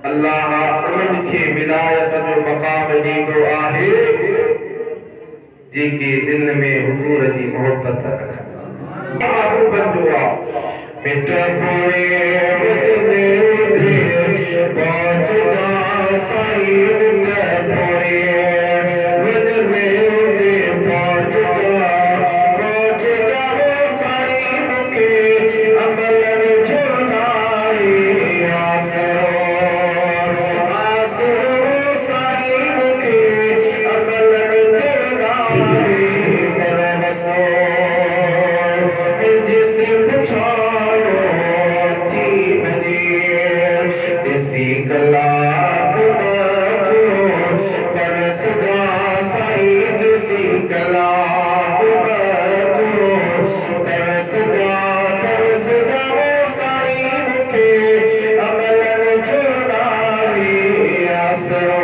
अल्लाह उनखे विलायत जो मक़ाम ॾींदो आहे जेके दिल में हुजूर जी मोहब्बत रखनि। महबूबनि जो आहे मिट पोड़े बदले पहुंचदा साईं मिट पोड़े बदले पहुंचदा साईं मूंखे अमल जो नाई आसरो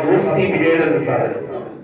दोस्ती भी